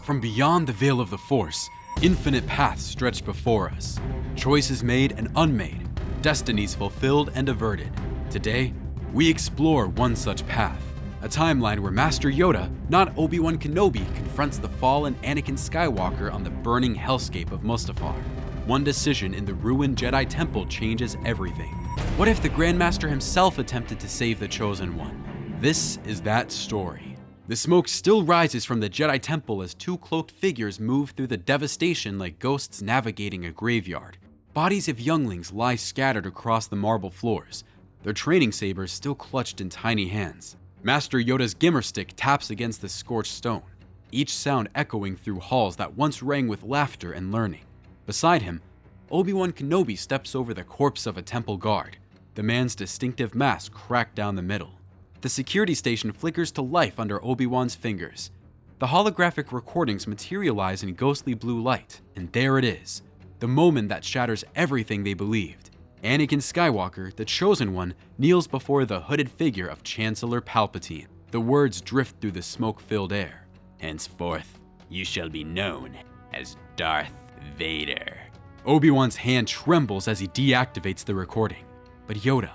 From beyond the veil of the Force, infinite paths stretch before us. Choices made and unmade, destinies fulfilled and averted. Today, we explore one such path, a timeline where Master Yoda, not Obi-Wan Kenobi, confronts the fallen Anakin Skywalker on the burning hellscape of Mustafar. One decision in the ruined Jedi Temple changes everything. What if the Grandmaster himself attempted to save the Chosen One? This is that story. The smoke still rises from the Jedi Temple as two cloaked figures move through the devastation like ghosts navigating a graveyard. Bodies of younglings lie scattered across the marble floors, their training sabers still clutched in tiny hands. Master Yoda's gimmer stick taps against the scorched stone, each sound echoing through halls that once rang with laughter and learning. Beside him, Obi-Wan Kenobi steps over the corpse of a temple guard, the man's distinctive mask cracked down the middle. The security station flickers to life under Obi-Wan's fingers. The holographic recordings materialize in ghostly blue light, and there it is, the moment that shatters everything they believed. Anakin Skywalker, the Chosen One, kneels before the hooded figure of Chancellor Palpatine. The words drift through the smoke-filled air. "Henceforth, you shall be known as Darth Vader." Obi-Wan's hand trembles as he deactivates the recording. But Yoda,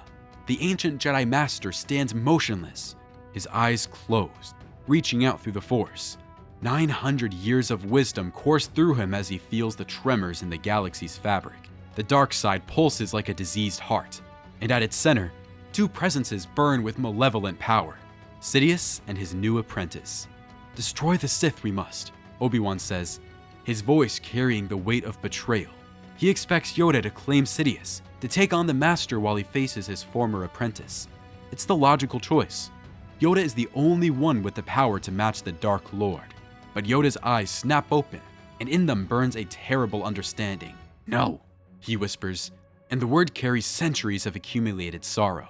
the ancient Jedi Master, stands motionless, his eyes closed, reaching out through the Force. 900 years of wisdom course through him as he feels the tremors in the galaxy's fabric. The dark side pulses like a diseased heart, and at its center, two presences burn with malevolent power, Sidious and his new apprentice. "Destroy the Sith we must," Obi-Wan says, his voice carrying the weight of betrayal. He expects Yoda to claim Sidious, to take on the Master while he faces his former apprentice. It's the logical choice. Yoda is the only one with the power to match the Dark Lord. But Yoda's eyes snap open, and in them burns a terrible understanding. "No," he whispers, and the word carries centuries of accumulated sorrow.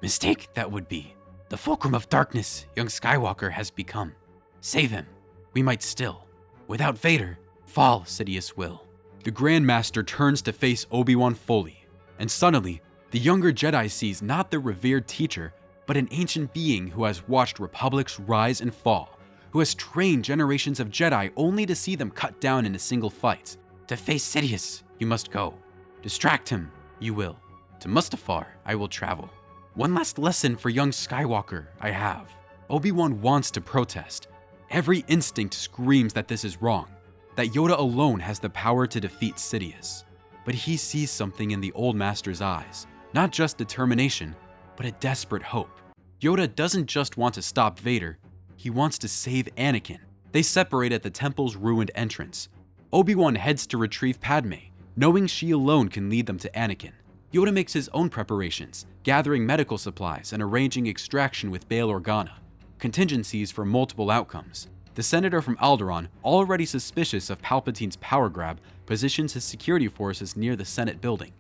"Mistake that would be. The fulcrum of darkness young Skywalker has become. Save him. We might still. Without Vader, fall Sidious will." The Grandmaster turns to face Obi-Wan fully, and suddenly, the younger Jedi sees not their revered teacher, but an ancient being who has watched republics rise and fall, who has trained generations of Jedi only to see them cut down in a single fight. "To face Sidious, you must go. Distract him, you will. To Mustafar, I will travel. One last lesson for young Skywalker I have." Obi-Wan wants to protest. Every instinct screams that this is wrong, that Yoda alone has the power to defeat Sidious. But he sees something in the old Master's eyes, not just determination, but a desperate hope. Yoda doesn't just want to stop Vader, he wants to save Anakin. They separate at the temple's ruined entrance. Obi-Wan heads to retrieve Padmé, knowing she alone can lead them to Anakin. Yoda makes his own preparations, gathering medical supplies and arranging extraction with Bail Organa, contingencies for multiple outcomes. The senator from Alderaan, already suspicious of Palpatine's power grab, positions his security forces near the Senate building,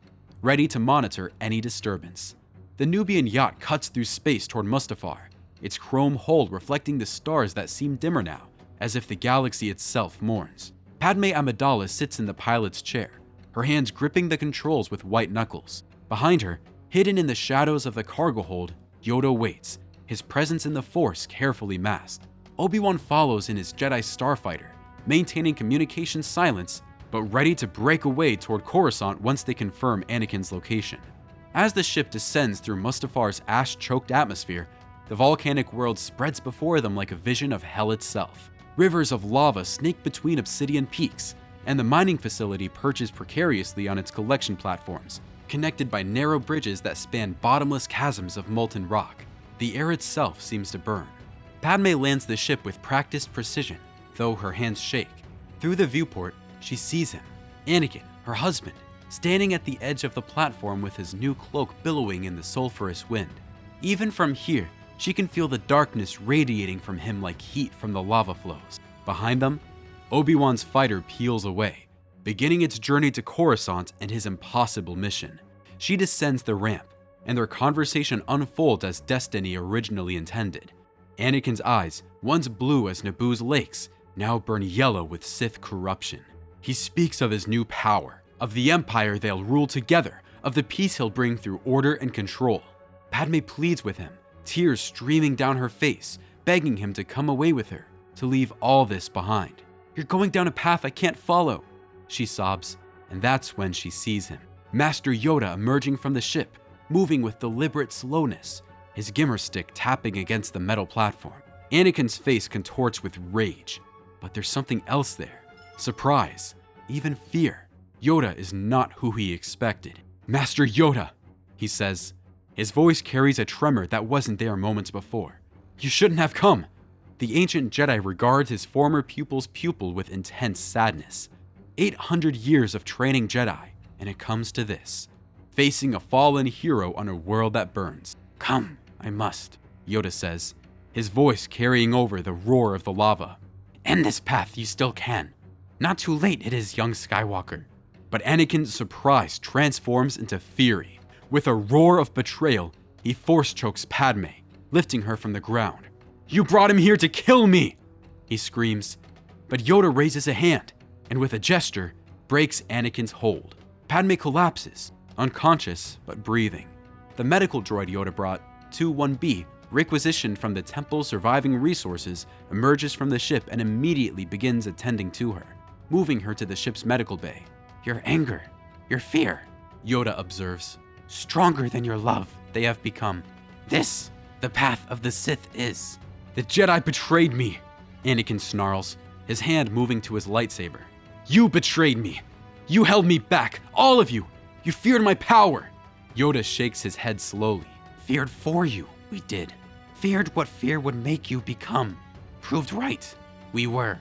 ready to monitor any disturbance. The Nubian yacht cuts through space toward Mustafar, its chrome hull reflecting the stars that seem dimmer now, as if the galaxy itself mourns. Padmé Amidala sits in the pilot's chair, her hands gripping the controls with white knuckles. Behind her, hidden in the shadows of the cargo hold, Yoda waits, his presence in the Force carefully masked. Obi-Wan follows in his Jedi starfighter, maintaining communication silence, but ready to break away toward Coruscant once they confirm Anakin's location. As the ship descends through Mustafar's ash-choked atmosphere, the volcanic world spreads before them like a vision of hell itself. Rivers of lava snake between obsidian peaks, and the mining facility perches precariously on its collection platforms, connected by narrow bridges that span bottomless chasms of molten rock. The air itself seems to burn. Padmé lands the ship with practiced precision, though her hands shake. Through the viewport, she sees him, Anakin, her husband, standing at the edge of the platform with his new cloak billowing in the sulphurous wind. Even from here, she can feel the darkness radiating from him like heat from the lava flows. Behind them, Obi-Wan's fighter peels away, beginning its journey to Coruscant and his impossible mission. She descends the ramp, and their conversation unfolds as destiny originally intended. Anakin's eyes, once blue as Naboo's lakes, now burn yellow with Sith corruption. He speaks of his new power, of the Empire they'll rule together, of the peace he'll bring through order and control. Padmé pleads with him, tears streaming down her face, begging him to come away with her, to leave all this behind. You're going down a path I can't follow, she sobs, and that's when she sees him. Master Yoda emerging from the ship, moving with deliberate slowness, his gimmer stick tapping against the metal platform. Anakin's face contorts with rage, but there's something else there. Surprise, even fear. Yoda is not who he expected. Master Yoda, he says. His voice carries a tremor that wasn't there moments before. You shouldn't have come. The ancient Jedi regards his former pupil's pupil with intense sadness. 800 years of training Jedi, and it comes to this. Facing a fallen hero on a world that burns. Come, I must, Yoda says, his voice carrying over the roar of the lava. End this path, you still can. Not too late it is, young Skywalker. But Anakin's surprise transforms into fury. With a roar of betrayal, he force chokes Padmé, lifting her from the ground. You brought him here to kill me, he screams. But Yoda raises a hand, and with a gesture, breaks Anakin's hold. Padmé collapses, unconscious but breathing. The medical droid Yoda brought, 2-1B, requisitioned from the temple's surviving resources, emerges from the ship and immediately begins attending to her, moving her to the ship's medical bay. Your anger, your fear, Yoda observes. Stronger than your love, they have become. This, the path of the Sith is. The Jedi betrayed me, Anakin snarls, his hand moving to his lightsaber. You betrayed me. You held me back, all of you. You feared my power. Yoda shakes his head slowly. Feared for you, we did. Feared what fear would make you become. Proved right, we were.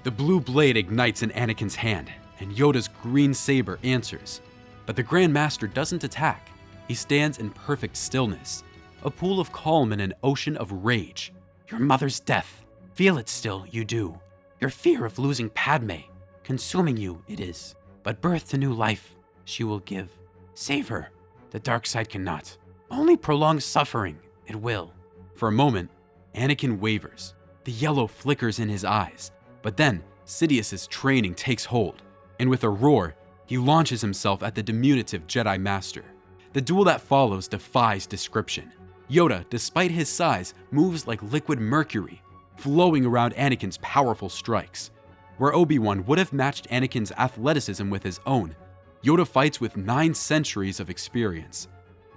The blue blade ignites in Anakin's hand, and Yoda's green saber answers. But the Grand Master doesn't attack. He stands in perfect stillness, a pool of calm in an ocean of rage. Your mother's death. Feel it still, you do. Your fear of losing Padmé. Consuming you, it is. But birth to new life, she will give. Save her. The dark side cannot. Only prolong suffering, it will. For a moment, Anakin wavers. The yellow flickers in his eyes. But then, Sidious's training takes hold, and with a roar, he launches himself at the diminutive Jedi Master. The duel that follows defies description. Yoda, despite his size, moves like liquid mercury, flowing around Anakin's powerful strikes. Where Obi-Wan would have matched Anakin's athleticism with his own, Yoda fights with 9 centuries of experience.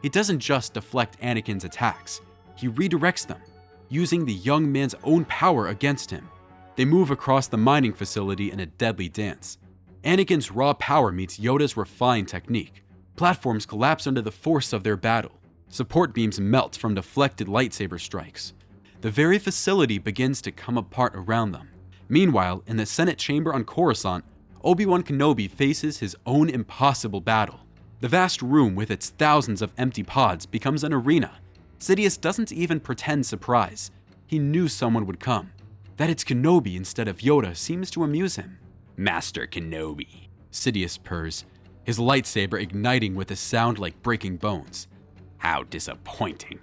He doesn't just deflect Anakin's attacks, he redirects them, using the young man's own power against him. They move across the mining facility in a deadly dance. Anakin's raw power meets Yoda's refined technique. Platforms collapse under the force of their battle. Support beams melt from deflected lightsaber strikes. The very facility begins to come apart around them. Meanwhile, in the Senate chamber on Coruscant, Obi-Wan Kenobi faces his own impossible battle. The vast room with its thousands of empty pods becomes an arena. Sidious doesn't even pretend surprise. He knew someone would come. That it's Kenobi instead of Yoda seems to amuse him. Master Kenobi, Sidious purrs, his lightsaber igniting with a sound like breaking bones. How disappointing.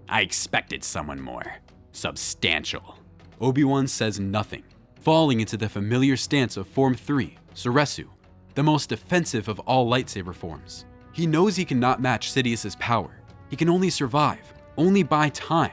I expected someone more substantial. Obi-Wan says nothing, falling into the familiar stance of Form 3, Soresu, the most defensive of all lightsaber forms. He knows he cannot match Sidious's power. He can only survive, only buy time,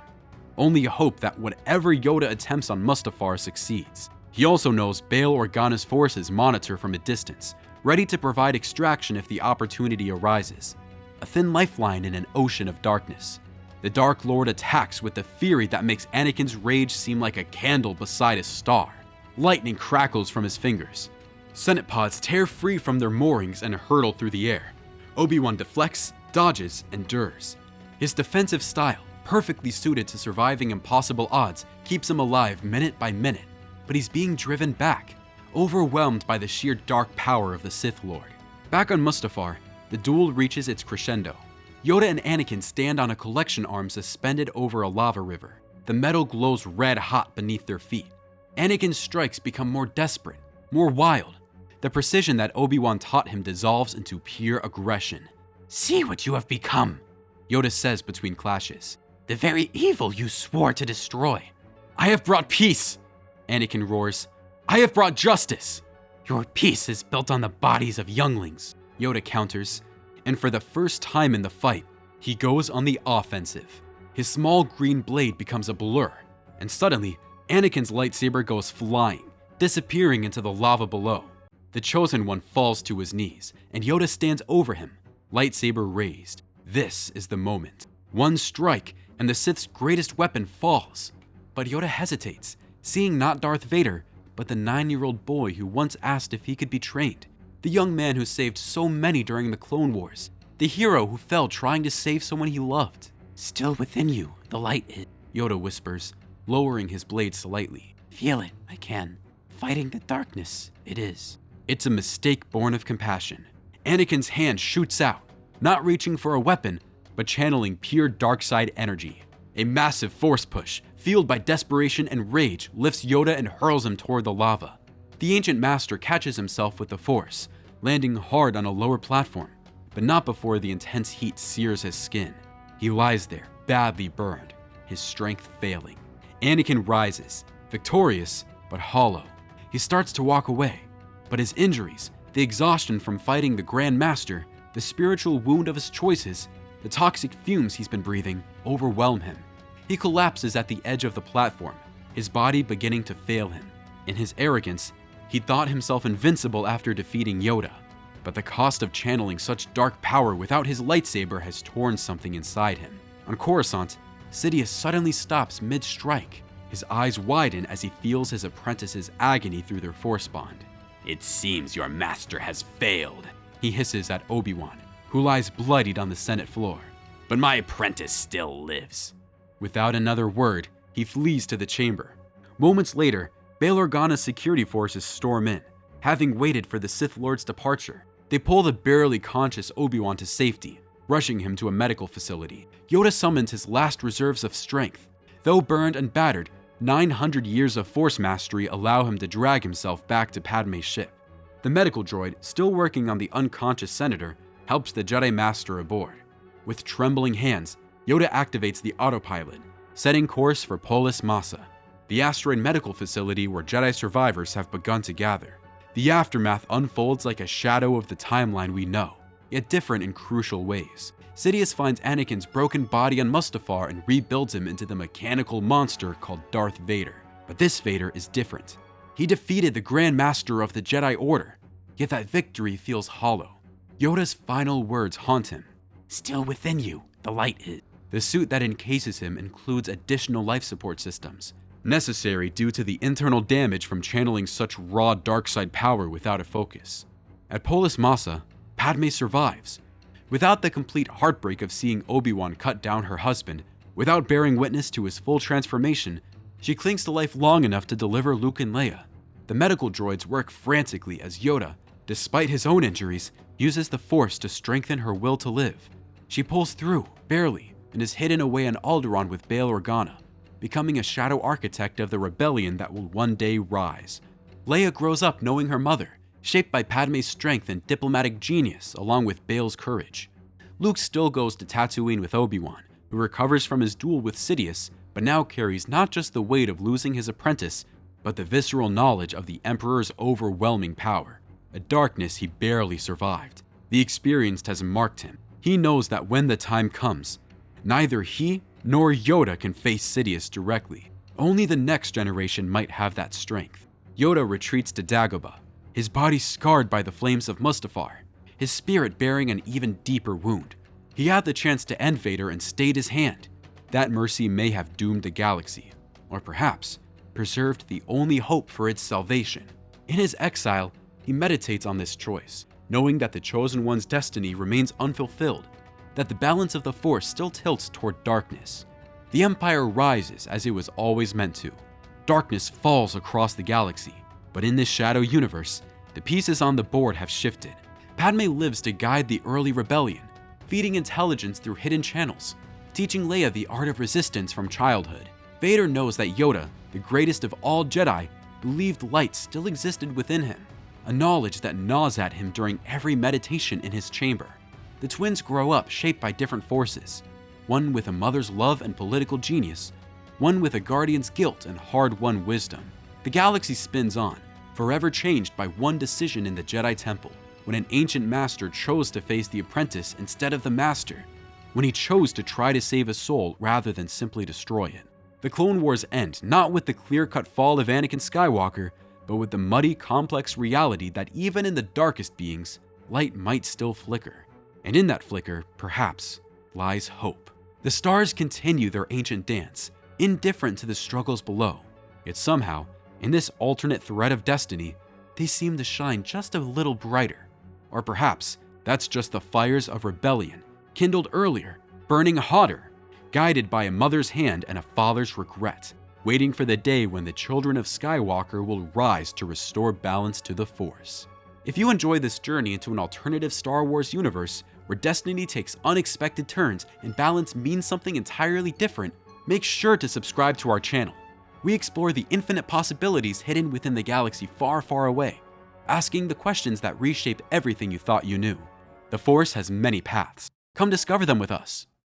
only hope that whatever Yoda attempts on Mustafar succeeds. He also knows Bail Organa's forces monitor from a distance, ready to provide extraction if the opportunity arises. A thin lifeline in an ocean of darkness. The Dark Lord attacks with the fury that makes Anakin's rage seem like a candle beside a star. Lightning crackles from his fingers. Senate pods tear free from their moorings and hurtle through the air. Obi-Wan deflects, dodges, endures. His defensive style, perfectly suited to surviving impossible odds, keeps him alive minute by minute. But he's being driven back, overwhelmed by the sheer dark power of the Sith Lord. Back on Mustafar, the duel reaches its crescendo. Yoda and Anakin stand on a collection arm suspended over a lava river. The metal glows red hot beneath their feet. Anakin's strikes become more desperate, more wild. The precision that Obi-Wan taught him dissolves into pure aggression. See what you have become, Yoda says between clashes. The very evil you swore to destroy. I have brought peace, Anakin roars. I have brought justice. Your peace is built on the bodies of younglings, Yoda counters. And for the first time in the fight, he goes on the offensive. His small green blade becomes a blur, and suddenly, Anakin's lightsaber goes flying, disappearing into the lava below. The Chosen One falls to his knees, and Yoda stands over him, lightsaber raised. This is the moment. One strike, and the Sith's greatest weapon falls. But Yoda hesitates, seeing not Darth Vader, but the 9-year-old boy who once asked if he could be trained. The young man who saved so many during the Clone Wars. The hero who fell trying to save someone he loved. "Still within you, the light is," Yoda whispers, lowering his blade slightly. "Feel it, I can. Fighting the darkness, it is." It's a mistake born of compassion. Anakin's hand shoots out, not reaching for a weapon, but channeling pure dark side energy. A massive force push, fueled by desperation and rage, lifts Yoda and hurls him toward the lava. The ancient master catches himself with the force, landing hard on a lower platform, but not before the intense heat sears his skin. He lies there, badly burned, his strength failing. Anakin rises, victorious, but hollow. He starts to walk away, but his injuries, the exhaustion from fighting the Grand Master, the spiritual wound of his choices, the toxic fumes he's been breathing, overwhelm him. He collapses at the edge of the platform, his body beginning to fail him. In his arrogance, he thought himself invincible after defeating Yoda, but the cost of channeling such dark power without his lightsaber has torn something inside him. On Coruscant, Sidious suddenly stops mid-strike. His eyes widen as he feels his apprentice's agony through their force bond. "It seems your master has failed," he hisses at Obi-Wan, who lies bloodied on the Senate floor. "But my apprentice still lives." Without another word, he flees to the chamber. Moments later, Bail Organa's security forces storm in, having waited for the Sith Lord's departure. They pull the barely conscious Obi-Wan to safety, rushing him to a medical facility. Yoda summons his last reserves of strength. Though burned and battered, 900 years of force mastery allow him to drag himself back to Padmé's ship. The medical droid, still working on the unconscious senator, helps the Jedi Master aboard. With trembling hands, Yoda activates the autopilot, setting course for Polis Massa, the asteroid medical facility where Jedi survivors have begun to gather. The aftermath unfolds like a shadow of the timeline we know, yet different in crucial ways. Sidious finds Anakin's broken body on Mustafar and rebuilds him into the mechanical monster called Darth Vader. But this Vader is different. He defeated the Grand Master of the Jedi Order, yet that victory feels hollow. Yoda's final words haunt him. "Still within you, the light is." The suit that encases him includes additional life support systems, necessary due to the internal damage from channeling such raw dark side power without a focus. At Polis Massa, Padmé survives. Without the complete heartbreak of seeing Obi-Wan cut down her husband, without bearing witness to his full transformation, she clings to life long enough to deliver Luke and Leia. The medical droids work frantically as Yoda, despite his own injuries, uses the Force to strengthen her will to live. She pulls through, barely, and is hidden away on Alderaan with Bail Organa, becoming a shadow architect of the rebellion that will one day rise. Leia grows up knowing her mother, shaped by Padmé's strength and diplomatic genius along with Bail's courage. Luke still goes to Tatooine with Obi-Wan, who recovers from his duel with Sidious, but now carries not just the weight of losing his apprentice, but the visceral knowledge of the Emperor's overwhelming power, a darkness he barely survived. The experience has marked him. He knows that when the time comes, neither he nor Yoda can face Sidious directly. Only the next generation might have that strength. Yoda retreats to Dagobah, his body scarred by the flames of Mustafar, his spirit bearing an even deeper wound. He had the chance to end Vader and stayed his hand. That mercy may have doomed the galaxy, or perhaps preserved the only hope for its salvation. In his exile, he meditates on this choice, knowing that the Chosen One's destiny remains unfulfilled, that the balance of the Force still tilts toward darkness. The Empire rises as it was always meant to. Darkness falls across the galaxy, but in this shadow universe, the pieces on the board have shifted. Padmé lives to guide the early rebellion, feeding intelligence through hidden channels, teaching Leia the art of resistance from childhood. Vader knows that Yoda, the greatest of all Jedi, believed light still existed within him, a knowledge that gnaws at him during every meditation in his chamber. The twins grow up shaped by different forces, one with a mother's love and political genius, one with a guardian's guilt and hard-won wisdom. The galaxy spins on, forever changed by one decision in the Jedi Temple, when an ancient master chose to face the apprentice instead of the master, when he chose to try to save a soul rather than simply destroy it. The Clone Wars end not with the clear-cut fall of Anakin Skywalker, but with the muddy, complex reality that even in the darkest beings, light might still flicker. And in that flicker, perhaps, lies hope. The stars continue their ancient dance, indifferent to the struggles below. Yet somehow, in this alternate thread of destiny, they seem to shine just a little brighter. Or perhaps that's just the fires of rebellion, kindled earlier, burning hotter, guided by a mother's hand and a father's regret, waiting for the day when the children of Skywalker will rise to restore balance to the Force. If you enjoy this journey into an alternative Star Wars universe where destiny takes unexpected turns and balance means something entirely different, make sure to subscribe to our channel. We explore the infinite possibilities hidden within the galaxy far, far away, asking the questions that reshape everything you thought you knew. The Force has many paths. Come discover them with us.